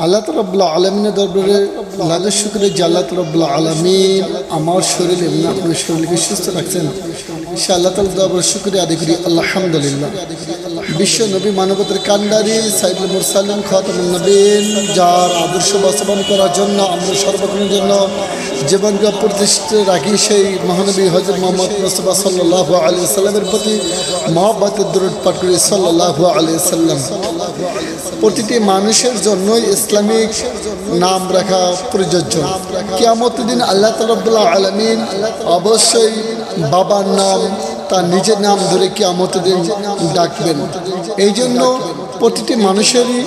আল্লাহ রাব্বুল আলামিনের দরবারে লাখো শুকর যে আল্লাহ রাব্বুল আলামিন আমার শরীর এবং আপনার শরীরকে সুস্থ রাখছেন। সে আল্লাহ তাআলার দরবারে শুকরিয়া আদায় করি আলহামদুলিল্লাহ। বিশ্ব নবী মানবতার কান্ডারি সাইয়্যিদুল মুরসালিন খাতামুন নবীন, যার আদর্শ বাস্তবায়ন করার জন্য আমরা সর্বক্ষণের জন্য জীবনকে প্রতিষ্ঠিত রাখি, সেই মহানবী হযরত মুহাম্মদ মুস্তাফা সাল্লাল্লাহু আলাইহি ওয়াসাল্লামের প্রতি মহব্বতের দরুদ পাঠ করি সাল্লাল্লাহু আলাইহি ওয়াসাল্লাম। প্রতিটি মানুষের জন্যই ইসলামিক নাম রাখা প্রযোজ্য। কিয়ামতের দিন আল্লাহ রাব্বুল আলামিন অবশ্যই বাবার নাম, তার নিজের নাম ধরে কিয়ামতের দিন ডাকবেন। এই জন্য প্রতিটি মানুষেরই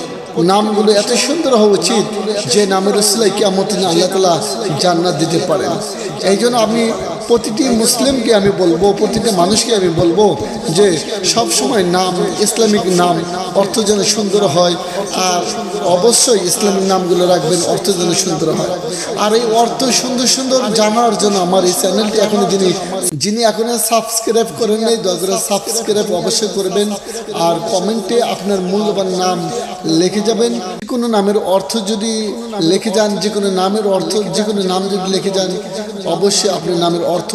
নামগুলো এত সুন্দর হওয়া উচিত যে নামের উসিলায় কিয়ামতের দিন আল্লাহ তাআলা জান্নাত দিতে পারেন। এই জন্য আমি প্রতিটি মুসলিমকে আমি বলবো, প্রতিটি মানুষকে আমি বলবো যে সব সময় নাম, ইসলামিক নাম অর্থ যেন সুন্দর হয়, আর অবশ্যই ইসলামিক নামগুলো রাখবেন অর্থ যেন সুন্দর হয়। আর এই অর্থ সুন্দর সুন্দর জানার জন্য আমার এই চ্যানেলটি এখনো যিনি এখনো সাবস্ক্রাইব করেন নাই, দয়া করে সাবস্ক্রাইব অবশ্যই করবেন। আর কমেন্টে আপনার মূল্যবান নাম লিখে যাবেন। যে কোনো নামের অর্থ যদি লিখে যান, যে কোনো নামের অর্থ, যে কোনো নাম যদি লিখে যান, অবশ্যই আপনার নামের অর্থ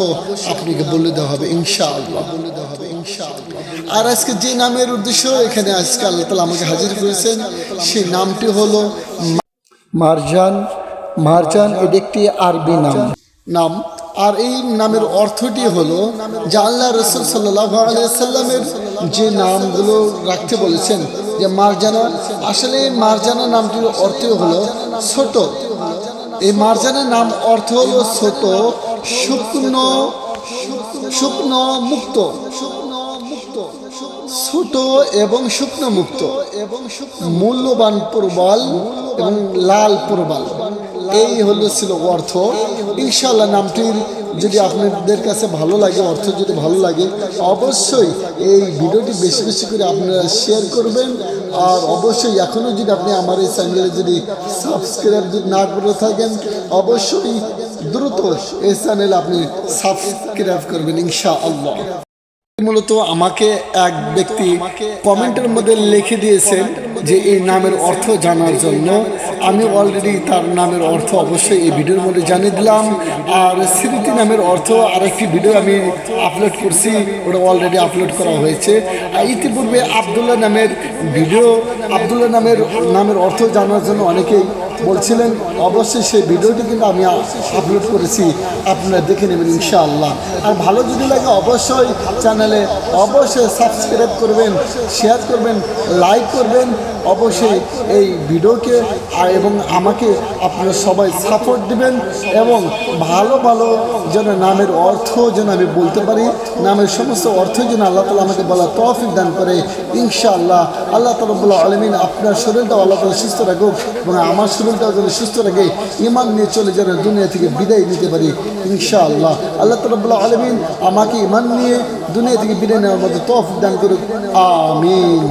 আপনাকে বলে দেওয়া হবে ইনশাআল্লাহ। আর আজকে যে নামের উদ্দেশ্য এখানে আজকে আল্লাহ তাআলা আমাকে হাজির করেছেন, সেই নামটি হলো মারজান। মারজান এটি একটি আরবি নাম। আর এই নামের অর্থটি হলো যে আল্লাহ রাসূল সাল্লাল্লাহু আলাইহি ওয়াসাল্লামের যে নামগুলো রাখতে বলেছেন, যে মারজানা, আসলে মারজানা নামটির অর্থ হলো ছোট। এই মারজানের নাম অর্থ হলো ছোট, শুকনো মুক্ত, ছোট এবং শুকনো মুক্ত, মূল্যবান প্রবাল এবং লাল প্রবাল, এই ছিল অর্থ। ইনশাআল্লাহ নামটির যদি আপনাদের কাছে ভালো লাগে, অর্থ যদি ভালো লাগে, অবশ্যই এই ভিডিওটি বেশি বেশি করে আপনারা শেয়ার করবেন। আর অবশ্যই এখনও যদি আপনি আমার এই চ্যানেলে যদি সাবস্ক্রাইব না করে থাকেন, অবশ্যই দ্রুত এই চ্যানেলে আপনি সাবস্ক্রাইব করবেন ইনশাআল্লাহ। মূলত আমাকে এক ব্যক্তি কমেন্টের মধ্যে লিখে দিয়েছেন যে এই নামের অর্থ জানার জন্য। আমি অলরেডি তার নামের অর্থ অবশ্যই এই ভিডিওর মধ্যে জানিয়ে দিলাম। আর স্মৃতি নামের অর্থ আরেকটি ভিডিও আমি আপলোড করছি, ওটা অলরেডি আপলোড করা হয়েছে। আর ইতিপূর্বে আবদুল্লাহ নামের ভিডিও, আবদুল্লাহ নামের অর্থ জানার জন্য অনেকেই বলছিলেন, অবশ্যই সেই ভিডিওটি কিন্তু আমি আপলোড করেছি, আপনারা দেখে নেবেন ইনশাআল্লাহ। আর ভালো যদি লাগে অবশ্যই চ্যানেলে অবশ্যই সাবস্ক্রাইব করবেন, শেয়ার করবেন, লাইক করবেন অবশ্যই এই ভিডিওকে, এবং আমাকে আপনারা সবাই সাপোর্ট দিবেন। এবং ভালো ভালো যেন নামের অর্থ যেন আমি বলতে পারি, নামের সমস্ত অর্থ যেন আল্লাহ তাআলা আমাকে বলার তৌফিক দান করে ইনশাআল্লাহ। আল্লাহ রাব্বুল আলামিন আপনার শরীরটাও আল্লাহ তাআলা সুস্থ রাখুক, এবং আমার শরীরটাও যেন সুস্থ রাখে, ঈমান নিয়ে চলে যেন দুনিয়া থেকে বিদায় নিতে পারি ইনশাআল্লাহ। আল্লাহ রাব্বুল আলামিন আমাকে ঈমান নিয়ে দুনিয়া থেকে বিদায় নেওয়ার মতো তৌফিক দান করুক, আমিন।